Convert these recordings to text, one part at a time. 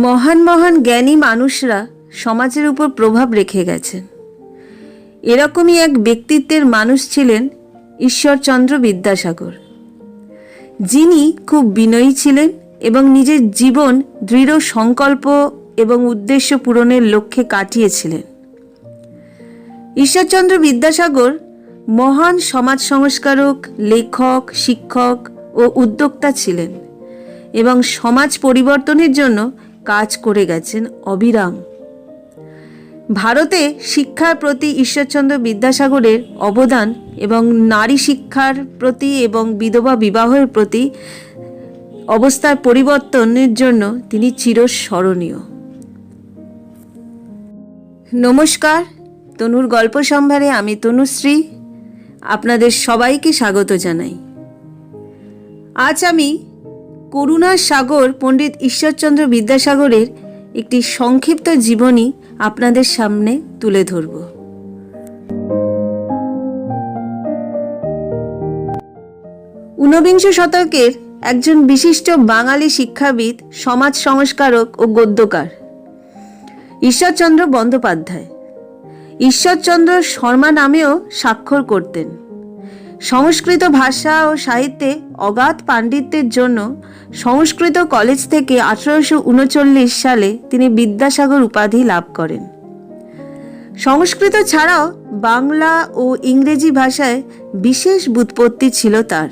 মহান মহান জ্ঞানী মানুষরা সমাজের উপর প্রভাব রেখে গেছেন। এরকমই এক ব্যক্তিত্বের মানুষ ছিলেন ঈশ্বরচন্দ্র বিদ্যাসাগর, যিনি খুব বিনয়ী ছিলেন এবং নিজের জীবন দৃঢ় সংকল্প এবং উদ্দেশ্য পূরণের লক্ষ্যে কাটিয়েছিলেন। ঈশ্বরচন্দ্র বিদ্যাসাগর মহান সমাজ সংস্কারক, লেখক, শিক্ষক ও উদ্যোক্তা ছিলেন এবং সমাজ পরিবর্তনের জন্য কাজ করে গেছেন অবিরাম। ভারতে শিক্ষার প্রতি ঈশ্বরচন্দ্র বিদ্যাসাগরের অবদান এবং নারী শিক্ষার প্রতি এবং বিধবা বিবাহের প্রতি অবস্থার পরিবর্তনের জন্য তিনি চিরস্মরণীয়। নমস্কার, তনুর গল্প সম্ভারে আমি তনুশ্রী আপনাদের সবাইকে স্বাগত জানাই। আজ আমি করুণার সাগর পণ্ডিত ঈশ্বরচন্দ্র বিদ্যাসাগরের একটি সংক্ষিপ্ত জীবনী আপনাদের সামনে তুলে ধরব। ঊনবিংশ শতকের একজন বিশিষ্ট বাঙালি শিক্ষাবিদ, সমাজ সংস্কারক ও গদ্যকার ঈশ্বরচন্দ্র বন্দ্যোপাধ্যায় ঈশ্বরচন্দ্র শর্মা নামেও স্বাক্ষর করতেন। সংস্কৃত ভাষা ও সাহিত্যে অগাধ পাণ্ডিত্যের জন্য সংস্কৃত কলেজ থেকে 1839 সালে তিনি বিদ্যাসাগর উপাধি লাভ করেন। সংস্কৃত ছাড়াও বাংলা ও ইংরেজি ভাষায় বিশেষ ব্যুৎপত্তি ছিল তার।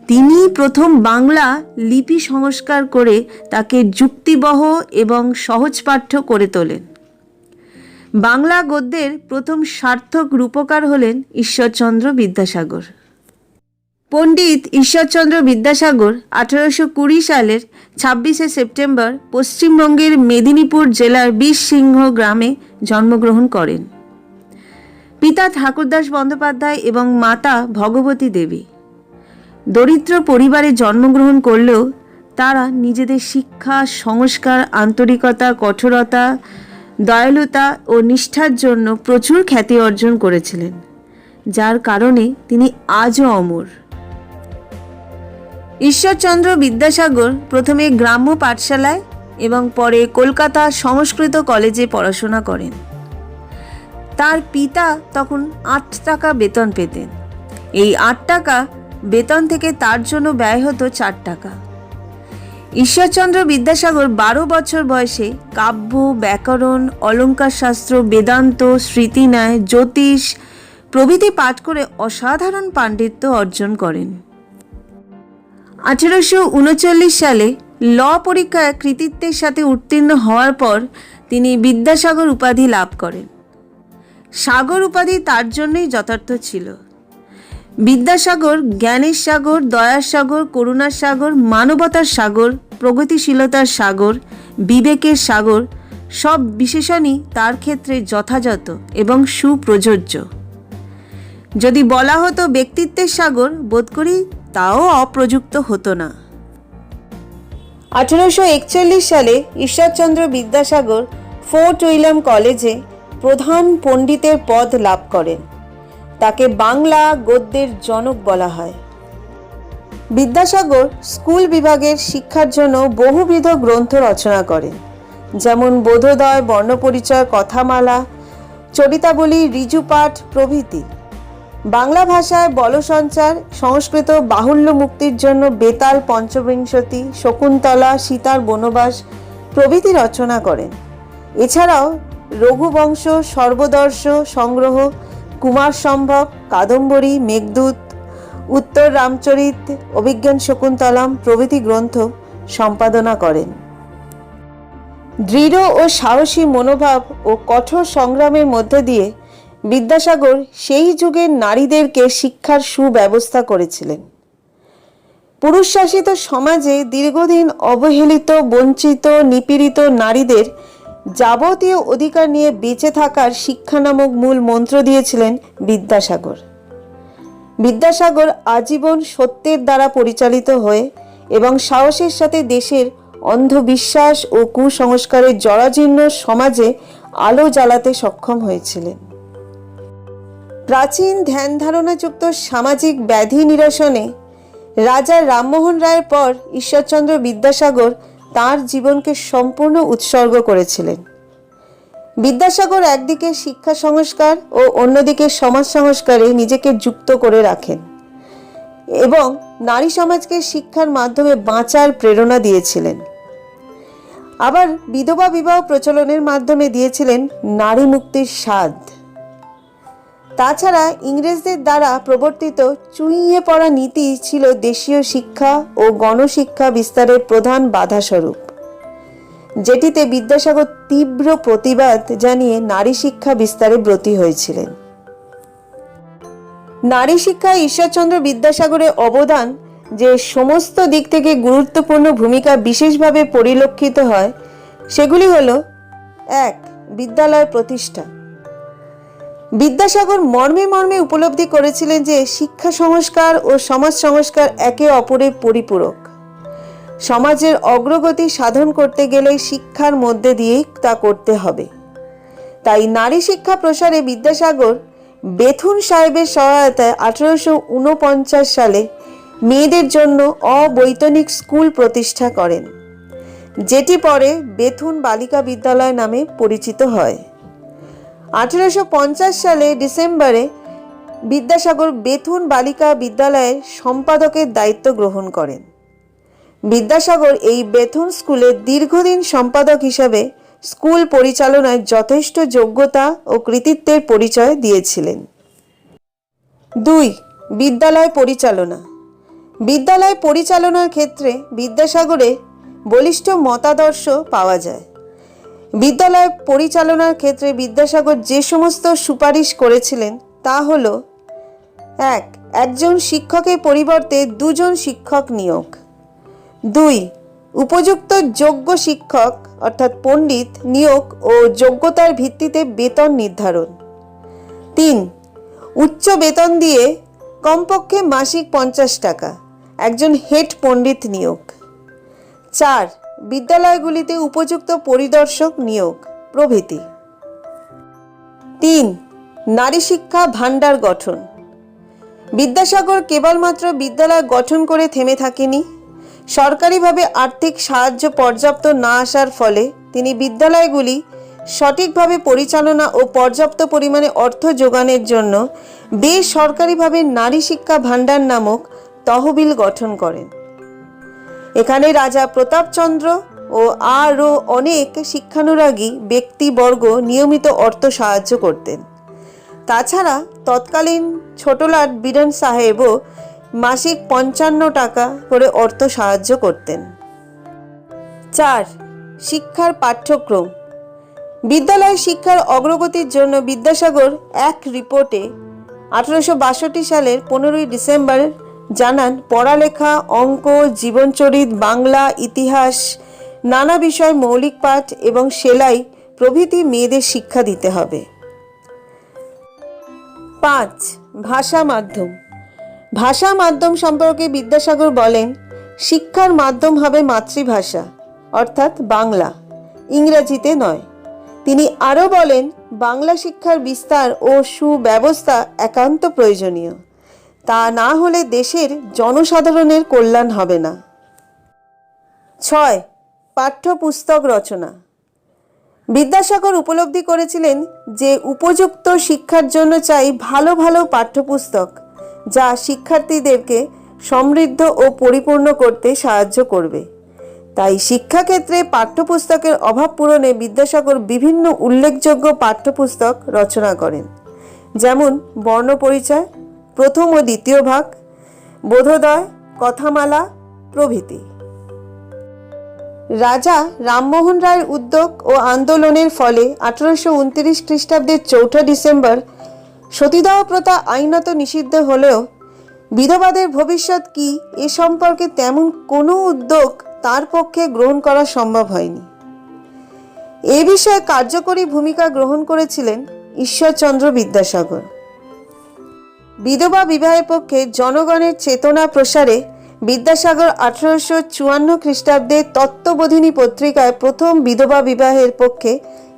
তিনি প্রথম বাংলা লিপি সংস্কার করে তাকে যুক্তিবহ এবং সহজপাঠ্য করে তোলেন। বাংলা গদ্যের প্রথম সার্থক রূপকার হলেন ঈশ্বরচন্দ্র বিদ্যাসাগর। পণ্ডিত ঈশ্বরচন্দ্র বিদ্যাসাগর 1820 সালের 26শে সেপ্টেম্বর পশ্চিমবঙ্গের মেদিনীপুর জেলার বীরসিংহ গ্রামে জন্মগ্রহণ করেন। পিতা ঠাকুরদাস বন্দ্যোপাধ্যায় এবং মাতা ভগবতী দেবী। দরিদ্র পরিবারে জন্মগ্রহণ করলেও তারা নিজেদের শিক্ষা, সংস্কার, আন্তরিকতা, কঠোরতা, দয়ালুতা ও নিষ্ঠার জন্য প্রচুর খ্যাতি অর্জন করেছিলেন, যার কারণে তিনি আজও অমর। ঈশ্বরচন্দ্র বিদ্যাসাগর প্রথমে গ্রাম্য পাঠশালায় এবং পরে কলকাতা সংস্কৃত কলেজে পড়াশোনা করেন। তার পিতা তখন 8 টাকা বেতন পেতেন। এই 8 টাকা বেতন থেকে তার জন্য ব্যয় হতো 4 টাকা। ঈশ্বরচন্দ্র বিদ্যাসাগর 12 বছর বয়সে কাব্য, ব্যাকরণ, অলঙ্কার শাস্ত্র, বেদান্ত, স্মৃতিন্যায়, জ্যোতিষ প্রভৃতি পাঠ করে অসাধারণ পাণ্ডিত্য অর্জন করেন। 1839 সালে ল পরীক্ষায় কৃতিত্বের সাথে উত্তীর্ণ হওয়ার পর তিনি বিদ্যাসাগর উপাধি লাভ করেন। সাগর উপাধি তার জন্যই যথার্থ ছিল। বিদ্যাসাগর জ্ঞানের সাগর, দয়ার সাগর, করুণার সাগর, মানবতার সাগর, প্রগতিশীলতার সাগর, বিবেকের সাগর সব বিশেষণই তার ক্ষেত্রে যথাযথ এবং সুপ্রযোজ্য। যদি বলা হতো ব্যক্তিত্বের সাগর, বোধ করি তাও অপ্রযুক্ত হতো না। 1841 সালে ঈশ্বরচন্দ্র বিদ্যাসাগর ফোর্ট উইলিয়াম কলেজে প্রধান পণ্ডিতের পদ লাভ করেন। তাকে বাংলা গদ্যের জনক বলা হয়। বিদ্যাসাগর স্কুল বিভাগের শিক্ষার জন্য বহুবিধ গ্রন্থ রচনা করেন, যেমন বোধোদয়, বর্ণপরিচয়, কথামালা, চরিতাবলী, ঋজুপাঠ প্রভৃতি। বাংলা ভাষায় বলসঞ্চার, সংস্কৃত বাহুল্য মুক্তির জন্য বেতাল পঞ্চবিংশতি, শকুন্তলা, সীতার বনবাস প্রভৃতি রচনা করেন। এছাড়াও রঘুবংশ, সর্বদর্শ সংগ্রহ, কুমার সম্ভব, কাদম্বরী, মেঘদূত, উত্তর রামচরিত, অভিজ্ঞান শকুন্তলম প্রভৃতি গ্রন্থ সম্পাদনা করেন। দৃঢ় ও সাহসী মনোভাব ও কঠোর সংগ্রামের মধ্যে দিয়ে বিদ্যাসাগর সেই যুগের নারীদেরকে শিক্ষার সুব্যবস্থা করেছিলেন। পুরুষ শাসিত সমাজে দীর্ঘদিন অবহেলিত, বঞ্চিত, নিপীড়িত নারীদের যাবতীয় অধিকার নিয়ে বেঁচে থাকার শিক্ষা নামক মূল মন্ত্র দিয়েছিলেন বিদ্যাসাগর। বিদ্যাসাগর আজীবন সত্যের দ্বারা পরিচালিত হয়ে এবং সাহসের সাথে দেশের অন্ধবিশ্বাস ও কুসংস্কারের জরাজীর্ণ সমাজে আলো জ্বালাতে সক্ষম হয়েছিলেন। প্রাচীন ধ্যান ধারণাযুক্ত সামাজিক ব্যাধি নিরসনে রাজা রামমোহন রায়ের পর ঈশ্বরচন্দ্র বিদ্যাসাগর তার জীবনকে সম্পূর্ণ উৎসর্গ করেছিলেন। বিদ্যাসাগর একদিকে শিক্ষা সংস্কার ও অন্যদিকে সমাজ সংস্কারে নিজেকে যুক্ত করে রাখেন এবং নারী সমাজকে শিক্ষার মাধ্যমে বাঁচার প্রেরণা দিয়েছিলেন। আবার বিধবা বিবাহ প্রচলনের মাধ্যমে দিয়েছিলেন নারী মুক্তির স্বাদ। তাছাড়া ইংরেজদের দ্বারা প্রবর্তিত চুইয়ে পড়া নীতি ছিল দেশীয় শিক্ষা ও গণশিক্ষা বিস্তারের প্রধান বাধাস্বরূপ, যেটিতে বিদ্যাসাগর তীব্র প্রতিবাদ জানিয়ে নারী শিক্ষা বিস্তারে ব্রতী হয়েছিলেন। নারী শিক্ষায় ঈশ্বরচন্দ্র বিদ্যাসাগরের অবদান যে সমস্ত দিক থেকে গুরুত্বপূর্ণ ভূমিকা বিশেষভাবে পরিলক্ষিত হয় সেগুলি হল: 1. বিদ্যালয় প্রতিষ্ঠা। বিদ্যাসাগর মর্মে মর্মে উপলব্ধি করেছিলেন যে শিক্ষা সংস্কার ও সমাজ সংস্কার একে অপরের পরিপূরক। সমাজের অগ্রগতি সাধন করতে গেলে শিক্ষার মধ্যে দিয়েই তা করতে হবে। তাই নারী শিক্ষা প্রসারে বিদ্যাসাগর বেথুন সাহেবের সহায়তায় 1849 সালে মেয়েদের জন্য অবৈতনিক স্কুল প্রতিষ্ঠা করেন, যেটি পরে বেথুন বালিকা বিদ্যালয় নামে পরিচিত হয়। 1850 সালে ডিসেম্বরে বিদ্যাসাগর বেথুন বালিকা বিদ্যালয়ের সম্পাদকের দায়িত্ব গ্রহণ করেন। বিদ্যাসাগর এই বেথুন স্কুলের দীর্ঘদিন সম্পাদক হিসাবে স্কুল পরিচালনায় যথেষ্ট যোগ্যতা ও কৃতিত্বের পরিচয় দিয়েছিলেন। 2. বিদ্যালয় পরিচালনা। বিদ্যালয় পরিচালনার ক্ষেত্রে বিদ্যাসাগরের বলিষ্ঠ মতাদর্শ পাওয়া যায়। বিদ্যালয় পরিচালনার ক্ষেত্রে বিদ্যাসাগর যে সমস্ত সুপারিশ করেছিলেন তা হল: 1. একজন শিক্ষকের পরিবর্তে 2 জন শিক্ষক নিয়োগ। 2. উপযুক্ত যোগ্য শিক্ষক অর্থাৎ পণ্ডিত নিয়োগ ও যোগ্যতার ভিত্তিতে বেতন নির্ধারণ। 3. উচ্চ বেতন দিয়ে কমপক্ষে মাসিক 50 টাকা একজন হেড পণ্ডিত নিয়োগ। 4. বিদ্যালয়গুলিতে উপযুক্ত পরিদর্শক নিয়োগ প্রভৃতি। 3. নারী শিক্ষা ভাণ্ডার গঠন। বিদ্যাসাগর কেবলমাত্র বিদ্যালয় গঠন করে থেমে থাকেনি। সরকারিভাবে আর্থিক সাহায্য পর্যাপ্ত না আসার ফলে তিনি বিদ্যালয়গুলি সঠিকভাবে পরিচালনা ও পর্যাপ্ত পরিমাণে অর্থ যোগানের জন্য বেসরকারিভাবে নারী শিক্ষা ভাণ্ডার নামক তহবিল গঠন করেন। এখানে রাজা প্রতাপচন্দ্র ও আরও অনেক শিক্ষানুরাগী ব্যক্তিবর্গ নিয়মিত অর্থ সাহায্য করতেন। তাছাড়া তৎকালীন ছোটলাট বীরেন সাহেবও মাসিক 55 টাকা করে অর্থ সাহায্য করতেন। 4. শিক্ষার পাঠ্যক্রম। বিদ্যালয় শিক্ষার অগ্রগতির জন্য বিদ্যাসাগর এক রিপোর্টে 1862 সালের 15 ডিসেম্বর জানান, পড়ালেখা, অঙ্ক, জীবনচরিত, বাংলা, ইতিহাস, নানা বিষয় মৌলিক পাঠ এবং সেলাই প্রভৃতি মেয়েদের শিক্ষা দিতে হবে। 5. ভাষা মাধ্যম। ভাষা মাধ্যম সম্পর্কে বিদ্যাসাগর বলেন, শিক্ষার মাধ্যম হবে মাতৃভাষা অর্থাৎ বাংলা, ইংরেজিতে নয়। তিনি আরও বলেন, বাংলা শিক্ষার বিস্তার ও সুব্যবস্থা একান্ত প্রয়োজনীয়। তা না হলে দেশের জনসাধারণের কল্যাণ হবে না। 6. পাঠ্যপুস্তক রচনা। বিদ্যাসাগর উপলব্ধি করেছিলেন যে উপযুক্ত শিক্ষার জন্য চাই ভালো ভালো পাঠ্যপুস্তক, যা শিক্ষার্থীদেরকে সমৃদ্ধ ও পরিপূর্ণ করতে সাহায্য করবে। তাই শিক্ষাক্ষেত্রে পাঠ্যপুস্তকের অভাব পূরণে বিদ্যাসাগর বিভিন্ন উল্লেখযোগ্য পাঠ্যপুস্তক রচনা করেন, যেমন বর্ণপরিচয়, প্রথম ও দ্বিতীয় ভাগ, বোধোদয়, কথামালা প্রভৃতি। রাজা রামমোহন রায়ের উদ্যোগ ও আন্দোলনের ফলে 1829 খ্রিস্টাব্দের 4 ডিসেম্বর সতীদাহ প্রথা আইনত নিষিদ্ধ হলেও বিধবাদের ভবিষ্যৎ কি এ সম্পর্কে তেমন কোনো উদ্যোগ তার পক্ষে গ্রহণ করা সম্ভব হয়নি। এ বিষয়ে কার্যকরী ভূমিকা গ্রহণ করেছিলেন ঈশ্বরচন্দ্র বিদ্যাসাগর। বিধবা বিবাহের পক্ষে জনগণের চেতনা প্রসারে বিদ্যাসাগর 1854 খ্রিস্টাব্দে তত্ত্ববোধিনী পত্রিকায় প্রথম বিধবা বিবাহের পক্ষে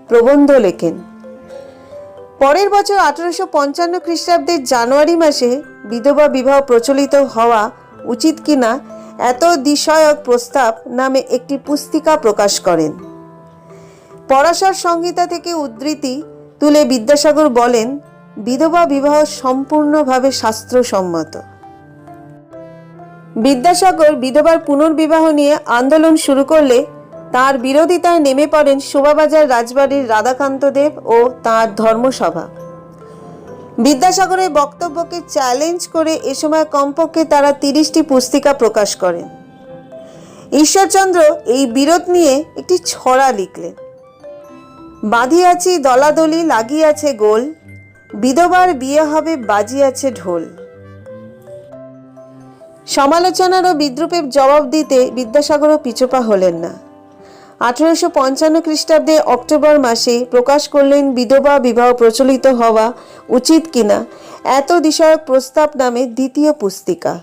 প্রবন্ধ লেখেন। পরের বছর 1855 খ্রিস্টাব্দের জানুয়ারি মাসে বিধবা বিবাহ প্রচলিত হওয়া উচিত কিনা এত বিষয়ক প্রস্তাব নামে একটি পুস্তিকা প্রকাশ করেন। পরাশর সংহিতা থেকে উদ্ধৃতি তুলে বিদ্যাসাগর বলেন, বিধবা বিবাহ সম্পূর্ণভাবে শাস্ত্রসম্মত। বিদ্যাসাগর বিধবার পুনর্বিবাহ নিয়ে আন্দোলন শুরু করলে তার বিরোধিতায় নেমে পড়েন শোভাবাজার রাজবাড়ির রাধাকান্ত দেব ও তাঁর ধর্মসভা। বিদ্যাসাগরের বক্তব্যকে চ্যালেঞ্জ করে এ সময় কমপক্ষে তারা 30টি পুস্তিকা প্রকাশ করেন। ঈশ্বরচন্দ্র এই বিরোধ নিয়ে একটি ছড়া লিখলেন, বাঁধিয়াছি দলাদলি লাগিয়াছে গোল, বিধবার বিয়ে হবে বাজিয়াছে ঢোল। সমালোচনার ও বিদ্রূপের জবাব দিতে বিদ্যাসাগরও পিছপা হলেন না। 1855 খ্রিস্টাব্দে অক্টোবর মাসে প্রকাশ করলেন বিধবা বিবাহ প্রচলিত হওয়া উচিত কিনা এত বিষয়ক প্রস্তাব নামে দ্বিতীয় পুস্তিকা।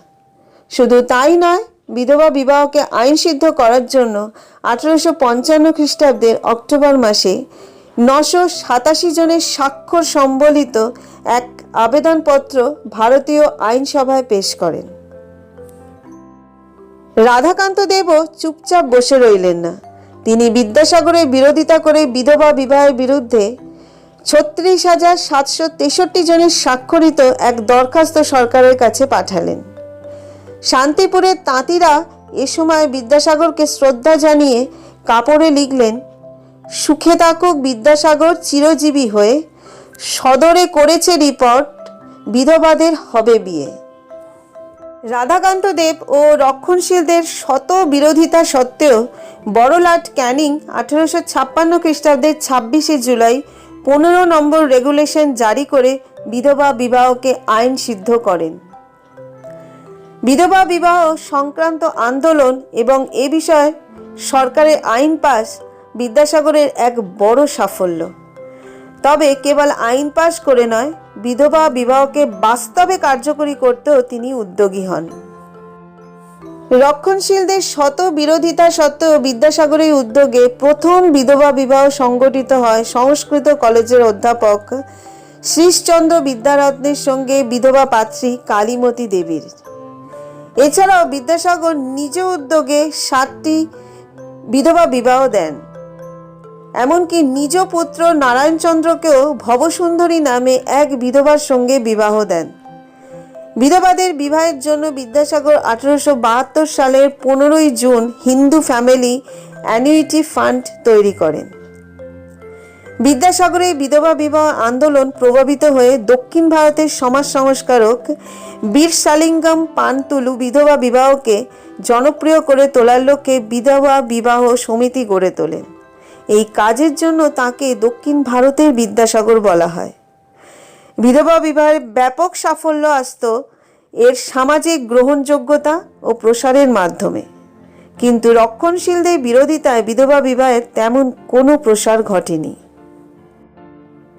শুধু তাই নয়, বিধবা বিবাহকে আইনসিদ্ধ করার জন্য 1855 খ্রিস্টাব্দের অক্টোবর মাসে 987 জনের স্বাক্ষর সম্বলিত এক আবেদনপত্র ভারতীয় আইনসভায় পেশ করেন। রাধাকান্ত দেবও চুপচাপ বসে রইলেন না। তিনি বিদ্যাসাগরের বিরোধিতা করে বিধবা বিবাহের বিরুদ্ধে 36,763 জনের স্বাক্ষরিত এক দরখাস্ত সরকারের কাছে পাঠালেন। শান্তিপুরের তাঁতিরা এ সময় বিদ্যাসাগরকে শ্রদ্ধা জানিয়ে কাপড়ে লিখলেন, সুখে থাকুক বিদ্যাসাগর চিরজীবী হয়ে, সদরে করেছে রিপোর্ট, বিধবাদের হবে বিয়ে। রাধাকান্ত দেব ও রক্ষণশীলদের শত বিরোধিতা সত্ত্বেও বড়লাট ক্যানিং 1856 খ্রিস্টাব্দের 26শে জুলাই 15 নম্বর রেগুলেশন জারি করে বিধবা বিবাহকে আইন সিদ্ধ করেন। বিধবা বিবাহ সংক্রান্ত আন্দোলন এবং এ বিষয়ে সরকারের আইন পাস বিদ্যাসাগরের এক বড় সাফল্য। তবে কেবল আইন পাস করে নয়, বিধবা বিবাহকে বাস্তবে কার্যকরী করতেও তিনি উদ্যোগী হন। রক্ষণশীলদের শত বিরোধিতা সত্ত্বেও বিদ্যাসাগরের উদ্যোগে প্রথম বিধবা বিবাহ সংগঠিত হয় সংস্কৃত কলেজের অধ্যাপক শ্রীশচন্দ্র বিদ্যারত্নের সঙ্গে বিধবা পাত্রী কালীমতী দেবীর। এছাড়াও বিদ্যাসাগর নিজ উদ্যোগে 7টি বিধবা বিবাহ দেন। এমনকি নিজ পুত্র নারায়ণচন্দ্রকেও ভবসুন্দরী নামে এক বিধবার সঙ্গে বিবাহ দেন। বিধবাদের বিবাহের জন্য বিদ্যাসাগর 1872 সালের 15ই June Hindu family annuity fund তৈরি করেন। বিদ্যাসাগরের বিধবা বিবাহ আন্দোলন প্রভাবিত হয়ে দক্ষিণ ভারতের সমাজ সংস্কারক বীরসালিঙ্গম পান্তুলু বিধবা বিবাহকে জনপ্রিয় করে তোলার লক্ষ্যে বিধবা বিবাহ সমিতি গড়ে তোলেন। এই কাজের জন্য তাকে দক্ষিণ ভারতের বিদ্যাসাগর বলা হয়। বিধবা বিবাহের ব্যাপক সাফল্য আসত এর সামাজিক গ্রহণযোগ্যতা ও প্রসারের মাধ্যমে, কিন্তু রক্ষণশীলদের বিরোধিতায় বিধবা বিবাহের তেমন কোনো প্রসার ঘটেনি।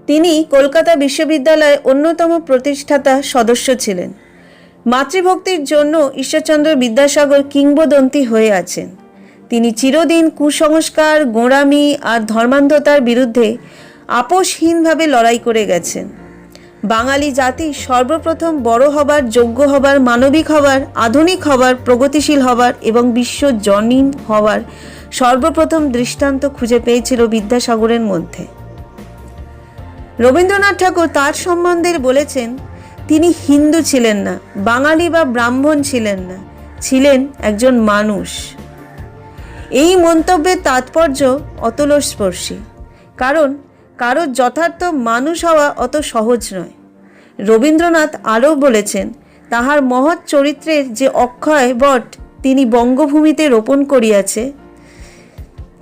তিনি কলকাতা বিশ্ববিদ্যালয়ের অন্যতম প্রতিষ্ঠাতা সদস্য ছিলেন। মাতৃভক্তির জন্য ঈশ্বরচন্দ্র বিদ্যাসাগর কিংবদন্তি হয়ে আছেন। তিনি চিরদিন কুসংস্কার, গোঁড়ামি আর ধর্মান্ধতার বিরুদ্ধে আপোষহীনভাবে লড়াই করে গেছেন। বাঙালি জাতি সর্বপ্রথম বড় হবার, যোগ্য হবার, মানবিক হবার, আধুনিক হবার, প্রগতিশীল হবার এবং বিশ্বজনীন হবার সর্বপ্রথম দৃষ্টান্ত খুঁজে পেয়েছিল বিদ্যাসাগরের মধ্যে। রবীন্দ্রনাথ ঠাকুর তার সম্বন্ধে বলেছেন, তিনি হিন্দু ছিলেন না, বাঙালি বা ব্রাহ্মণ ছিলেন না, ছিলেন একজন মানুষ। এই মন্তব্যের তাৎপর্য অতলস্পর্শী, কারণ কারো যথার্থ মানুষ হওয়া অত সহজ নয়। রবীন্দ্রনাথ আরও বলেছেন, তাহার মহৎ চরিত্রের যে অক্ষয় বট তিনি বঙ্গভূমিতে রোপণ করিয়াছে,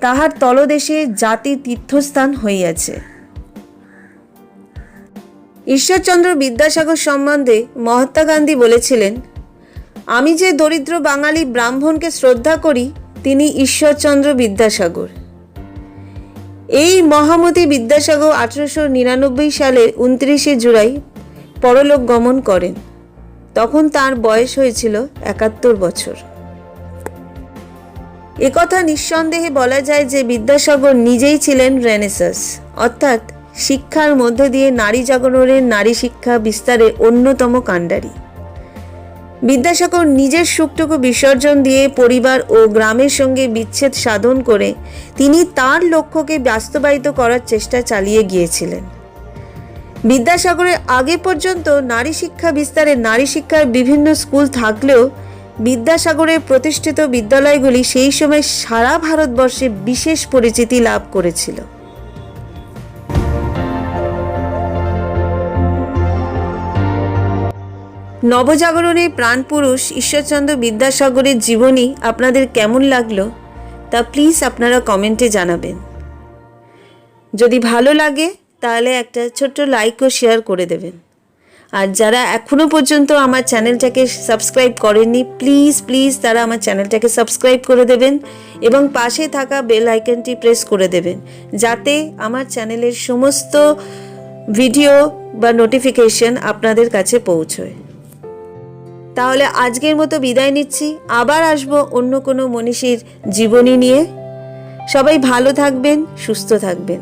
তাহার তলদেশে জাতি তীর্থস্থান হইয়াছে। ঈশ্বরচন্দ্র বিদ্যাসাগর সম্বন্ধে মহাত্মা গান্ধী বলেছিলেন, আমি যে দরিদ্র বাঙালি ব্রাহ্মণকে শ্রদ্ধা করি, তিনি ঈশ্বরচন্দ্র বিদ্যাসাগর। এই মহামতি বিদ্যাসাগর 1899 সালের 29শে জুলাই পরলোক গমন করেন। তখন তার বয়স হয়েছিল 71 বছর। একথা নিঃসন্দেহে বলা যায় যে বিদ্যাসাগর নিজেই ছিলেন রেনেসাঁস, অর্থাৎ শিক্ষার মধ্য দিয়ে নারী জাগরণের, নারী শিক্ষা বিস্তারের অন্যতম কাণ্ডারী। বিদ্যাসাগর নিজের সুখটুকু বিসর্জন দিয়ে পরিবার ও গ্রামের সঙ্গে বিচ্ছেদ সাধন করে তিনি তার লক্ষ্যকে বাস্তবায়িত করার চেষ্টা চালিয়ে গিয়েছিলেন। বিদ্যাসাগরের আগে পর্যন্ত নারী শিক্ষা বিস্তারে নারী শিক্ষার বিভিন্ন স্কুল থাকলেও বিদ্যাসাগরের প্রতিষ্ঠিত বিদ্যালয়গুলি সেই সময় সারা ভারতবর্ষে বিশেষ পরিচিতি লাভ করেছিল। নবজাগরণের প্রাণপুরুষ ঈশ্বরচন্দ্র বিদ্যাসাগরের জীবনী আপনাদের কেমন লাগলো তা প্লিজ আপনারা কমেন্টে জানাবেন। যদি ভালো লাগে তাহলে একটা ছোট্ট লাইক ও শেয়ার করে দেবেন। আর যারা এখনও পর্যন্ত আমার চ্যানেলটাকে সাবস্ক্রাইব করেননি প্লিজ তারা আমার চ্যানেলটাকে সাবস্ক্রাইব করে দেবেন এবং পাশে থাকা বেল আইকনটি প্রেস করে দেবেন, যাতে আমার চ্যানেলের সমস্ত ভিডিও বা নোটিফিকেশন আপনাদের কাছে পৌঁছয়। তাহলে আজকের মতো বিদায় নিচ্ছি, আবার আসবো অন্য কোনো মনীষীর জীবনী নিয়ে। সবাই ভালো থাকবেন, সুস্থ থাকবেন।